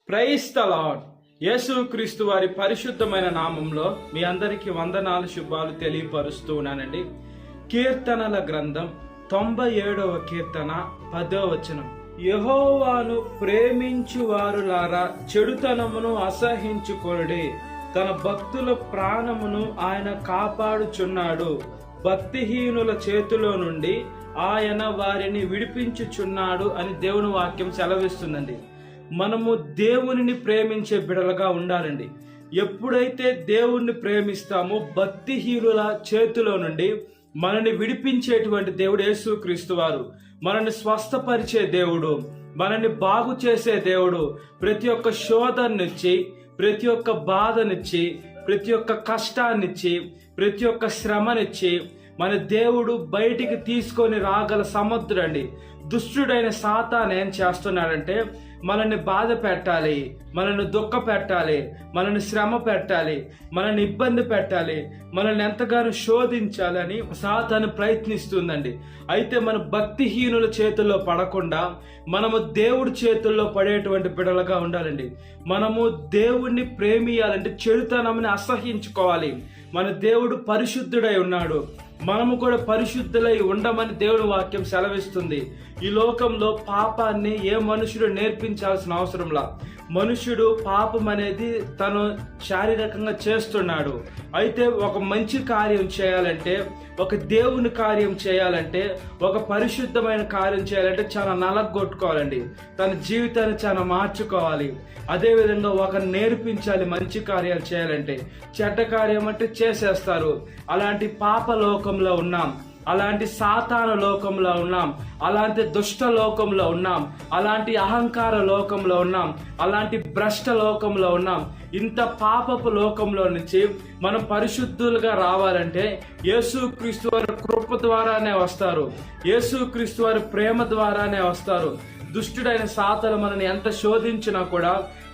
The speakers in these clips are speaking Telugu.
Praise the lord. యేసుక్రీస్తు వారి పరిశుద్ధమైన నామంలో మీ అందరికీ వందనాలు, శుభాలు తెలియపరుస్తూ ఉన్నానండి. కీర్తనల గ్రంథం 97వ కీర్తన 10వ వచనం. యెహోవాను ప్రేమించు వారులారా చెడుతనమును అసహించుకొనుడి, తన భక్తుల ప్రాణమును ఆయన కాపాడుచున్నాడు. భక్తిహీనుల చేతిలో నుండి ఆయన వారిని విడిపించుచున్నాడు అని దేవుని వాక్యం సెలవిస్తుందండి. మనము దేవునిని ప్రేమించే బిడలుగా ఉండాలండి. ఎప్పుడైతే దేవుణ్ణి ప్రేమిస్తామో భక్తిహీనుల చేతిలో నుండి మనల్ని విడిపించేటువంటి దేవుడు యేసుక్రీస్తు వారు. మనల్ని స్వస్థపరిచే దేవుడు, మనల్ని బాగు చేసే దేవుడు. ప్రతి ఒక్క శోధననిచ్చి, ప్రతి ఒక్క బాధనిచ్చి, ప్రతి ఒక్క కష్టాన్నిచ్చి, ప్రతి ఒక్క శ్రమనిచ్చి మన దేవుడు బయటికి తీసుకొని రాగల సముద్రుడండి. దుష్టుడైన సాతాను ఏం చేస్తున్నాడంటే మనల్ని బాధ పెట్టాలి, మనల్ని దుఃఖ పెట్టాలి, మనల్ని శ్రమ పెట్టాలి, మనల్ని ఇబ్బంది పెట్టాలి, మనల్ని ఎంతగానో శోధించాలని సాతాను ప్రయత్నిస్తుందండి. అయితే మన భక్తిహీనుల చేతుల్లో పడకుండా మనము దేవుడి చేతుల్లో పడేటువంటి బిడలుగా ఉండాలండి. మనము దేవుణ్ణి ప్రేమియాలంటే చెడుతనముని అసహించుకోవాలి. మన దేవుడు పరిశుద్ధుడై ఉన్నాడు, మనము కూడా పరిశుద్ధులై ఉండమని దేవుని వాక్యం సెలవిస్తుంది. ఈ లోకంలో పాపాన్ని ఏ మనుషుడు నేర్పించాల్సిన అవసరంలా. మనుషుడు పాపం అనేది తను శారీరకంగా చేస్తున్నాడు. అయితే ఒక మంచి కార్యం చేయాలంటే, ఒక దేవుని కార్యం చేయాలంటే, ఒక పరిశుద్ధమైన కార్యం చేయాలంటే చాలా నలగొట్టుకోవాలండి. తన జీవితాన్ని చాలా మార్చుకోవాలి. అదేవిధంగా ఒక నేర్పించాలి. మంచి కార్యాలు చేయాలంటే, చెడ్డ కార్యం అంటే చేసేస్తారు. అలాంటి పాప లోకంలో ఉన్నాం, అలాంటి సాతాను లోకంలో ఉన్నాం, అలాంటి దుష్ట లోకంలో ఉన్నాం, అలాంటి అహంకార లోకంలో ఉన్నాం, అలాంటి భ్రష్ట లోకంలో ఉన్నాం. ఇంత పాపపు లోకంలో నుంచి మనం పరిశుద్ధులుగా రావాలంటే యేసుక్రీస్తు వారి కృప ద్వారానే వస్తారు, యేసుక్రీస్తు వారి ప్రేమ ద్వారానే వస్తారు. దుష్టుడైన సాతాను మనని ఎంత శోధించినా కూడా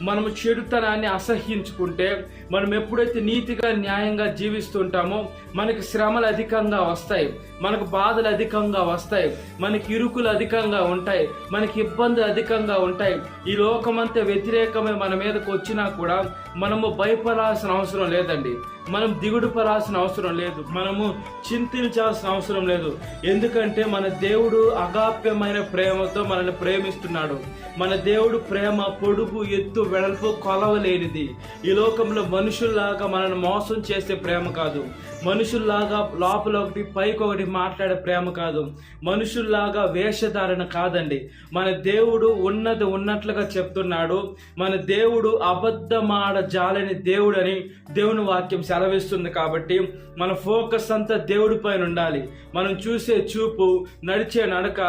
మనము చెడుతనాన్ని అసహ్యించుకుంటే, మనం ఎప్పుడైతే నీతిగా న్యాయంగా జీవిస్తుంటామో మనకి శ్రమలు అధికంగా వస్తాయి, మనకు బాధలు అధికంగా వస్తాయి, మనకి ఇరుకులు అధికంగా ఉంటాయి, మనకి ఇబ్బందులు అధికంగా ఉంటాయి. ఈ లోకమంతా వ్యతిరేకమే మన మీదకి వచ్చినా కూడా మనము భయపడాల్సిన అవసరం లేదండి. మనం దిగుడు పడాల్సిన అవసరం లేదు, మనము చింతించాల్సిన అవసరం లేదు. ఎందుకంటే మన దేవుడు అగాప్యమైన ప్రేమతో మనల్ని ప్రేమిస్తున్నాడు. మన దేవుడు ప్రేమ పొడుగు, ఎత్తు, వెడల్పు కొలవలేనిది. ఈ లోకంలో మనుషుల్లాగా మనల్ని మోసం చేసే ప్రేమ కాదు, మనుషుల్లాగా లోపల ఒకటి పైకి ఒకటి మాట్లాడే ప్రేమ కాదు, మనుషుల్లాగా వేషధారణ కాదండి. మన దేవుడు ఉన్నది ఉన్నట్లుగా చెప్తున్నాడు. మన దేవుడు అబద్ధమాడ జాలని దేవుడు అని దేవుని వాక్యం సెలవిస్తుంది. కాబట్టి మన ఫోకస్ అంతా దేవుడి పైన ఉండాలి. మనం చూసే చూపు, నడిచే నడక,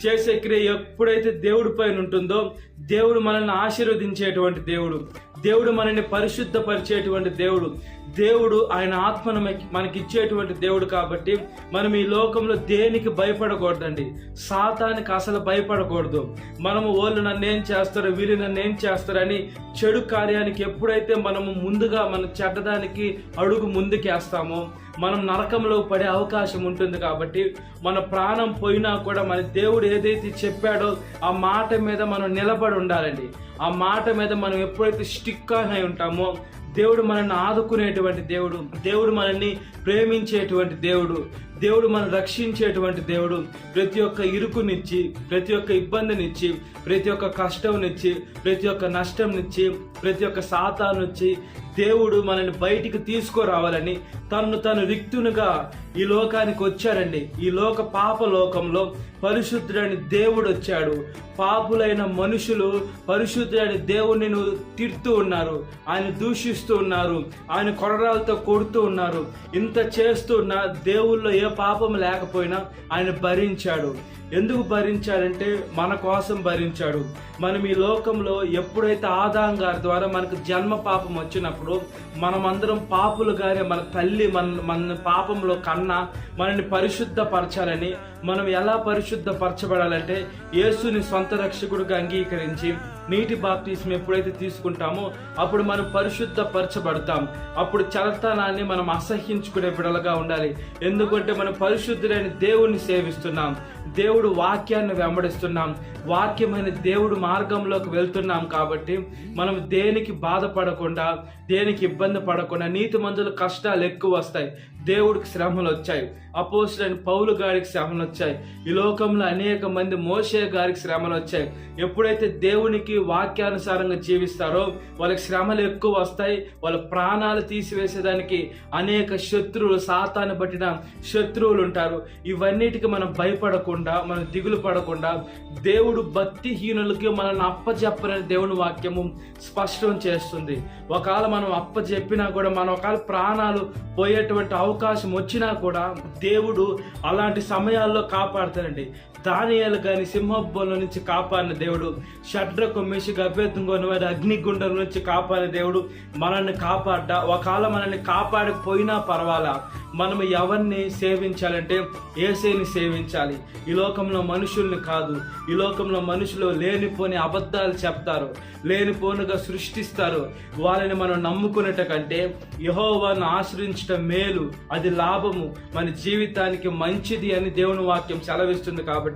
చేసే క్రియ ఎప్పుడైతే దేవుడి పైన ఉంటుందో దేవుడు మనల్ని ఆశీర్వదించేటువంటి దేవుడు, దేవుడు మనల్ని పరిశుద్ధపరిచేటువంటి దేవుడు, దేవుడు ఆయన ఆత్మను మనకి ఇచ్చేటువంటి దేవుడు. కాబట్టి మనం ఈ లోకంలో దేనికి భయపడకూడదండి, సాతానికి అసలు భయపడకూడదు. మనము వాళ్ళు నన్నేం చేస్తారు, వీళ్ళు నన్నేం చేస్తారని చెడు కార్యానికి ఎప్పుడైతే మనము ముందుగా మన చెడ్డదానికి అడుగు ముందుకేస్తామో మనం నరకంలో పడే అవకాశం ఉంటుంది. కాబట్టి మన ప్రాణం పోయినా కూడా మన దేవుడు ఏదైతే చెప్పాడో ఆ మాట మీద మనం నిలబడి ఉండాలండి. ఆ మాట మీద మనం ఎప్పుడైతే స్టిక్ అయి ఉంటామో దేవుడు మనల్ని ఆదుకునేటువంటి దేవుడు, దేవుడు మనల్ని ప్రేమించేటువంటి దేవుడు, దేవుడు మనం రక్షించేటువంటి దేవుడు. ప్రతి ఒక్క ఇరుకునిచ్చి, ప్రతి ఒక్క ఇబ్బందినిచ్చి, ప్రతి ఒక్క కష్టంనిచ్చి, ప్రతి ఒక్క నష్టంనిచ్చి, ప్రతి ఒక్క సాతానుచ్చి దేవుడు మనల్ని బయటికి తీసుకురావాలని తను రిక్తునిగా ఈ లోకానికి వచ్చాడండి. ఈ లోక పాప లోకంలో పరిశుద్ధుడని దేవుడు వచ్చాడు. పాపులైన మనుషులు పరిశుద్ధుడని దేవుడిని తిడుతూ ఉన్నారు, ఆయన దూషిస్తూ ఉన్నారు, ఆయన కొరడాలతో కొడుతూ ఉన్నారు. ఇంత చేస్తున్న దేవుల్లో ఏ పాపం లేకపోయినా ఆయన భరించాడు. ఎందుకు భరించాడంటే మన కోసం భరించాడు. మనం ఈ లోకంలో ఎప్పుడైతే ఆదాం గారి ద్వారా మనకు జన్మ పాపం వచ్చినప్పుడు మనమందరం పాపులుగానే మన తల్లి మన పాపంలో కన్నా మనల్ని పరిశుద్ధపరచాలని, మనం ఎలా పరిశుద్ధపరచబడాలంటే యేసుని సొంత రక్షకుడిగా అంగీకరించి నీటి బాప్తిస్మం ఎప్పుడైతే తీసుకుంటామో అప్పుడు మనం పరిశుద్ధపరచబడతాం. అప్పుడు చెడతనాన్ని మనం అసహ్యించుకునే బిడలుగా ఉండాలి. ఎందుకంటే మనం పరిశుద్ధులైన దేవుణ్ణి సేవిస్తున్నాం, దేవుడు వాక్యాన్ని వెంబడిస్తున్నాం, వాక్యమైన దేవుడు మార్గంలోకి వెళ్తున్నాం కాబట్టి మనం దేనికి బాధపడకుండా, దేనికి ఇబ్బంది పడకుండా, నీతిమంతుల కష్టాలు ఎక్కువ వస్తాయి, దేవుడికి శ్రమలు వచ్చాయి, అపోస్తలుడైన పౌలు గారికి శ్రమలు వచ్చాయి, ఈ లోకంలో అనేక మంది మోషే గారికి శ్రమలు వచ్చాయి. ఎప్పుడైతే దేవునికి వాక్యానుసారంగా జీవిస్తారో వాళ్ళకి శ్రమలు ఎక్కువ వస్తాయి. వాళ్ళ ప్రాణాలు తీసివేసేదానికి అనేక శత్రువులు, సాతాను పట్టిన శత్రువులు ఉంటారు. ఇవన్నిటికి మనం భయపడకుండా, మనం దిగులు పడకుండా, దేవుడు భక్తిహీనులకి మనల్ని అప్పచెప్పని దేవుని వాక్యము స్పష్టం చేస్తుంది. ఒకవేళ మనం అప్పచెప్పినా కూడా, మన ఒకవేళ ప్రాణాలు పోయేటువంటి అవకాశం వచ్చినా కూడా దేవుడు అలాంటి సమయాల్లో కాపాడతాడండి. దానియేలు గాని సింహబోలో నుంచి కాపాడిన దేవుడు, షడ్రకు మెషకు అభేద్నెగోను వారి అగ్నిగుండం నుంచి కాపాడిన దేవుడు మనల్ని కాపాడ్డా. ఒకవేళ మనల్ని కాపాడకపోయినా పర్వాలా, మనం ఎవరిని సేవించాలంటే యేసుని సేవించాలి. ఈ లోకంలో మనుషుల్ని కాదు. ఈ లోకంలో మనుషులు లేనిపోని అబద్ధాలు చెప్తారు, లేనిపోనుగా సృష్టిస్తారు. వాళ్ళని మనం నమ్ముకునేట కంటే యెహోవాను ఆశ్రయించటం మేలు, అది లాభము, మన జీవితానికి మంచిది అని దేవుని వాక్యం సెలవిస్తుంది. కాబట్టి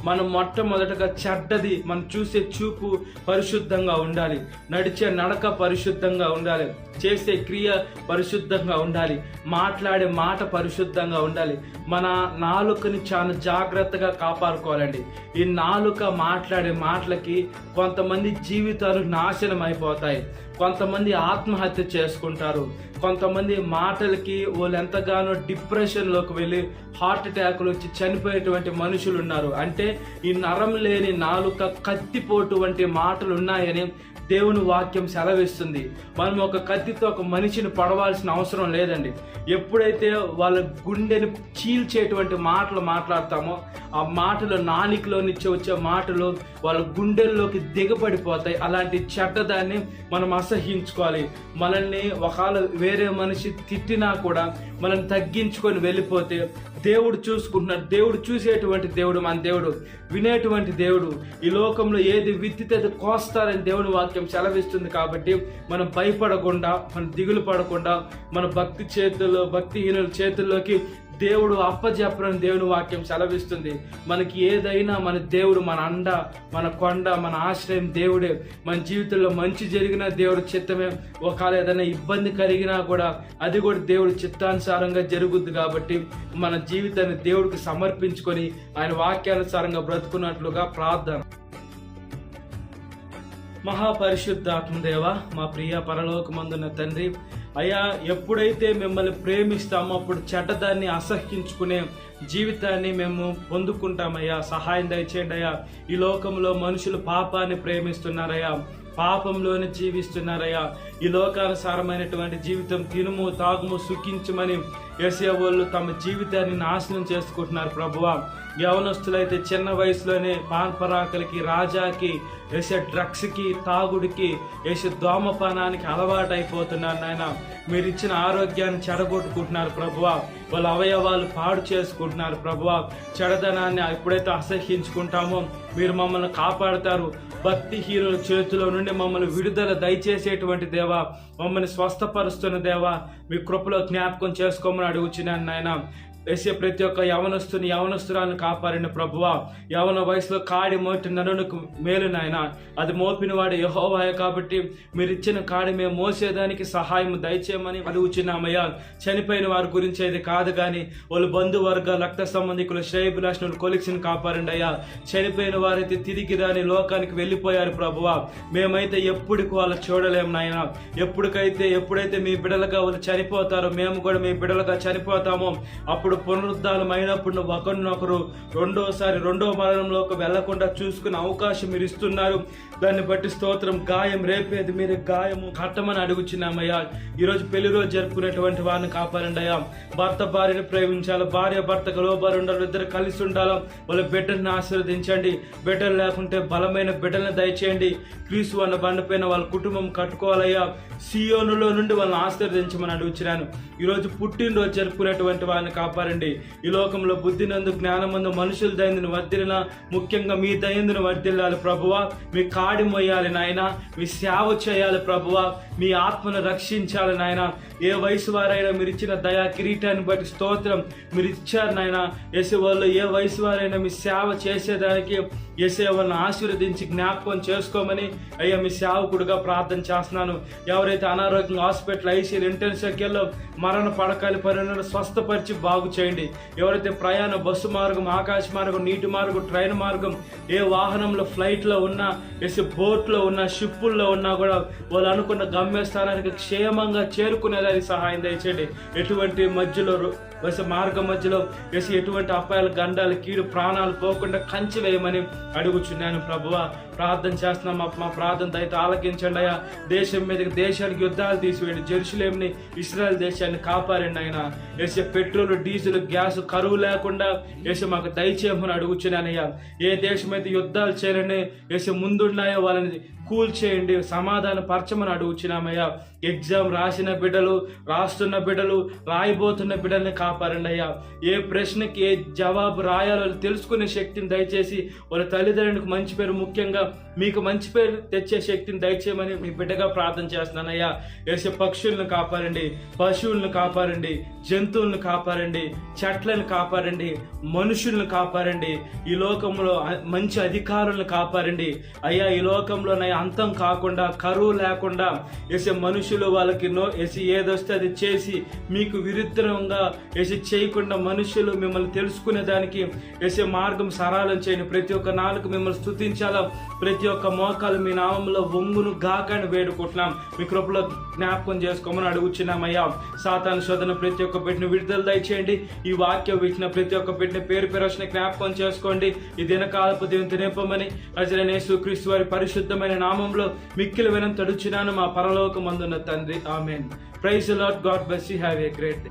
మనం మొట్టమొదటగా చెడ్డది, మనం చూసే చూపు పరిశుద్ధంగా ఉండాలి, నడిచే నడక పరిశుద్ధంగా ఉండాలి, చేసే క్రియ పరిశుద్ధంగా ఉండాలి, మాట్లాడే మాట పరిశుద్ధంగా ఉండాలి. మన నాలుకని చాలా జాగ్రత్తగా కాపాడుకోవాలండి. ఈ నాలుక మాట్లాడే మాటలకి కొంతమంది జీవితాలు నాశనం అయిపోతాయి, కొంతమంది ఆత్మహత్య చేసుకుంటారు, కొంతమంది మాటలకి వాళ్ళు ఎంతగానో డిప్రెషన్లోకి వెళ్ళి హార్ట్ అటాక్లు వచ్చి చనిపోయేటువంటి మనుషులు ఉన్నారు. అంటే ఈ నరం లేని నాలుక కత్తిపోటు వంటి మాటలు ఉన్నాయని దేవుని వాక్యం సెలవిస్తుంది. మనం ఒక కత్తితో ఒక మనిషిని పడవాల్సిన అవసరం లేదండి. ఎప్పుడైతే వాళ్ళ గుండెని చీల్చేటువంటి మాటలు మాట్లాడతామో ఆ మాటలు, నాలికలో నుంచి వచ్చే మాటలు వాళ్ళ గుండెల్లోకి దిగబడిపోతాయి. అలాంటి చెడ్డదాన్ని మనం అసహించుకోవాలి. మనల్ని ఒకవేళ వేరే మనిషి తిట్టినా కూడా మనం తగ్గించుకొని వెళ్ళిపోతే దేవుడు చూసుకుంటున్నాడు. దేవుడు చూసేటువంటి దేవుడు మన దేవుడు, వినేటువంటి దేవుడు. ఈ లోకంలో ఏది విత్తితే అది కోస్తారని దేవుని వాక్యం సెలవిస్తుంది. కాబట్టి మనం భయపడకుండా, మనం దిగులు పడకుండా, మన భక్తిహీనుల చేతుల్లోకి దేవుడు అప్పచెప్పని దేవుని వాక్యం సెలవిస్తుంది. మనకి ఏదైనా మన దేవుడు, మన అండ, మన కొండ, మన ఆశ్రయం దేవుడే. మన జీవితంలో మంచి జరిగినా దేవుడు చిత్తమే, ఒకవేళ ఏదైనా ఇబ్బంది కలిగినా కూడా అది కూడా దేవుడి చిత్తానుసారంగా జరుగుద్ది. కాబట్టి మన జీవితాన్ని దేవుడికి సమర్పించుకొని ఆయన వాక్యానుసారంగా బ్రతుకున్నట్లుగా ప్రార్థన. మహాపరిశుద్ధాత్మ దేవ, మా ప్రియ పరలోకమందున్న తండ్రి, అయ్యా, ఎప్పుడైతే మిమ్మల్ని ప్రేమిస్తామో అప్పుడు చెడ్డదాన్ని అసహ్యించుకునే జీవితాన్ని మేము పొందుకుంటామయ్యా. సహాయం దయచేయండి అయ్యా. ఈ లోకంలో మనుషులు పాపాన్ని ప్రేమిస్తున్నారయ్యా, పాపంలోనే జీవిస్తున్నారయ్యా. ఈ లోకానుసారమైనటువంటి జీవితం, తినుము తాగుము సుఖించమని యేసయ్య వాళ్ళు తమ జీవితాన్ని నాశనం చేసుకుంటున్నారు ప్రభువా. యవనస్తులైతే చిన్న వయసులోనే పాన్పరాకలకి, రాజాకి, యేసయ్య డ్రగ్స్కి, తాగుడికి, యేసయ్య దోమపానానికి అలవాటు అయిపోతున్నారు నాయన. మీరు ఇచ్చిన ఆరోగ్యాన్ని చెడగొట్టుకుంటున్నారు ప్రభువా. వాళ్ళ అవయవాలు పాడు చేసుకుంటున్నారు ప్రభువా. చెడదనాన్ని ఎప్పుడైతే అసహ్యించుకుంటామో మీరు మమ్మల్ని కాపాడుతారు. భక్తిహీనుల చేతిలో నుండి మమ్మల్ని విడుదల దయచేసేటువంటి దేవా, మమ్మల్ని స్వస్థపరుస్తున్న దేవా, మీ కృపలో జ్ఞాపకం చేసుకోమని అడుగుచున్నాను నాయన. యేసయ్య ప్రతి ఒక్క యవనస్తురాలను కాపాడిన ప్రభువా. యవన వయసులో కాడి మోటి నరునికి మేలు నాయన, అది మోపిన వాడు యెహోవాయే. కాబట్టి మీరు ఇచ్చిన కాడి మేము మోసేదానికి సహాయం దయచేయమని అడుగుచున్నామయ్యా. చనిపోయిన వారి గురించి అది కాదు కానీ వాళ్ళు బంధువర్గ, రక్త సంబంధికులు, శ్రేయభిలాషులు, కొలిక్షన్ కాపాడండి అయ్యా. చనిపోయిన వారైతే తిరిగి రాని లోకానికి వెళ్ళిపోయారు ప్రభువా. మేమైతే ఎప్పటికి వాళ్ళు చూడలేము నాయన. ఎప్పుడైతే మీ బిడ్డలుగా వాళ్ళు చనిపోతారో మేము కూడా మీ బిడ్డలుగా చనిపోతామో అప్పుడు పునరుద్ధానం అయినప్పుడు ఒకరినొకరు రెండో మరణంలోకి వెళ్లకుండా చూసుకునే అవకాశం మీరు ఇస్తున్నారు. దాన్ని బట్టి స్తోత్రం. గాయం రేపేది మీరు గాయము కట్టమని అడుగుచున్నామయ్యా. ఈరోజు పెళ్లి రోజు జరుపుకునేటువంటి వారిని కాపాడండి అయ్యా. భర్త భార్యను ప్రేమించాలి, భార్య భర్తకు లోబడి ఉండాలి, ఇద్దరు కలిసి ఉండాలి. వాళ్ళ బిడ్డల్ని ఆశీర్వదించండి. బిడ్డలు లేకుంటే బలమైన బిడ్డలను దయచేయండి. క్రీస్తు అన్న బండపైన వాళ్ళ కుటుంబం కట్టుకోవాలయ్యా. సియోనులో నుండి వాళ్ళని ఆశీర్వదించమని అడుగుచున్నాను. ఈరోజు పుట్టినరోజు జరుపుకునేటువంటి వారిని కాపాడండి. ఈ లోకంలో బుద్ధినందు, జ్ఞానమందు మనుషుల దయందును వర్ధిల్లినా, ముఖ్యంగా మీ దయందును వర్ధిల్లాలి ప్రభువా. మీ కాడి మొయ్యాలి నాయన, మీ సేవ చేయాలి ప్రభువా. మీ ఆత్మను రక్షించాలి నాయన. ఏ వయసు వారైనా మీరు ఇచ్చిన దయా కిరీటాన్ని బట్టి స్తోత్రం. మీరు ఇచ్చారు నాయన యేసు. వాళ్ళు ఏ వయసు వారైనా మీ సేవ చేసేదానికి యేసయ్య వాళ్ళని ఆశీర్వదించి జ్ఞాపకం చేసుకోమని అయ్యా మీ సేవకుడుగా ప్రార్థన చేస్తున్నాను. ఎవరైతే అనారోగ్యం హాస్పిటల్ ఐసీయూలు ఇంటెన్సివ్ కేర్లో మరణ పడకాలి పరిణామాలు స్వస్థపరిచి బాగు చేయండి. ఎవరైతే ప్రయాణ బస్సు మార్గం, ఆకాశ మార్గం, నీటి మార్గం, ట్రైన్ మార్గం, ఏ వాహనంలో ఫ్లైట్లో ఉన్నా, యేసు బోట్లో ఉన్నా, షిప్పుల్లో ఉన్నా కూడా వాళ్ళు అనుకున్న గమ్యస్థానానికి క్షేమంగా చేరుకునేదానికి సహాయం దయచేయండి. ఎటువంటి మధ్యలో మార్గం మధ్యలో వేసి ఎటువంటి అపాయాలు, గండాలు, కీడు, ప్రాణాలు పోకుండా కంచి వేయమని అడుగుచున్నాను ప్రభువా. ప్రార్థన చేస్తున్నాం. మా ప్రార్థన దయతో ఆలకించండి అయ్యా. దేశం మీదకి, దేశానికి యుద్ధాలు తీసివేయండి. జెరూసలేంని, ఇశ్రాయేల్ దేశాన్ని కాపాడండి ఆయన. వేసే పెట్రోల్, డీజిల్, గ్యాస్ కరువు లేకుండా వేసి మాకు దయచేయమని అడుగుచున్నానయ్యా. ఏ దేశం అయితే యుద్ధాలు చేయాలని వేసే ముందున్నాయో వాళ్ళని కూల్చేయండి, సమాధాన పరచమని అడుగుచున్నామయ్యా. ఎగ్జామ్ రాసిన బిడ్డలు, రాస్తున్న బిడ్డలు, రాయబోతున్న బిడ్డల్ని కాపాడండి అయ్యా. ఏ ప్రశ్నకి ఏ జవాబు రాయాలో తెలుసుకునే శక్తిని దయచేసి వాళ్ళ తల్లిదండ్రులకు మంచి పేరు, ముఖ్యంగా మీకు మంచి పేరు తెచ్చే శక్తిని దయచేయమని మీ బిడ్డగా ప్రార్థన చేస్తున్నానయ్యా. వేసే పక్షులను కాపాడండి, పశువులను కాపాడండి, జంతువులను కాపాడండి, చెట్లను కాపాడండి, మనుషులను కాపాడండి. ఈ లోకంలో మంచి అధికారులను కాపాడండి అయ్యా. ఈ లోకంలో అంతం కాకుండా, కరువు లేకుండా వేసే మనుషులు వాళ్ళకి వేసి ఏదొస్తే అది చేసి మీకు విరుద్ధంగా వేసి చేయకుండా మనుషులు మిమ్మల్ని తెలుసుకునే దానికి వేసే మార్గం సరళం చేయండి. ప్రతి ఒక్క నాలుగు మిమ్మల్ని స్తుతించాలా, ప్రతి ఒక్క మోకాలు మీ నామంలో వంగును గాకని వేడుకుంటున్నాం. మీ కృపలో జ్ఞాపకం చేసుకోమని అడుగుచున్నామయ్యా. సాతాను శోధన ప్రతి ఒక్క బిడ్డను విడుదల దయచేయండి. ఈ వాక్యం ఇచ్చిన ప్రతి ఒక్క బిడ్డని పేరు పేరున జ్ఞాపకం చేసుకోండి. ఈ దినకాలపు దేవుని నింపమని నజరేయుడైన యేసుక్రీస్తు వారి పరిశుద్ధమైన నామంలో మిక్కిలి వినతి అడుగుచున్నాను మా పరలోకమందున్న తండ్రి. ఆమేన్. Praise the Lord. God bless you. Have a great day.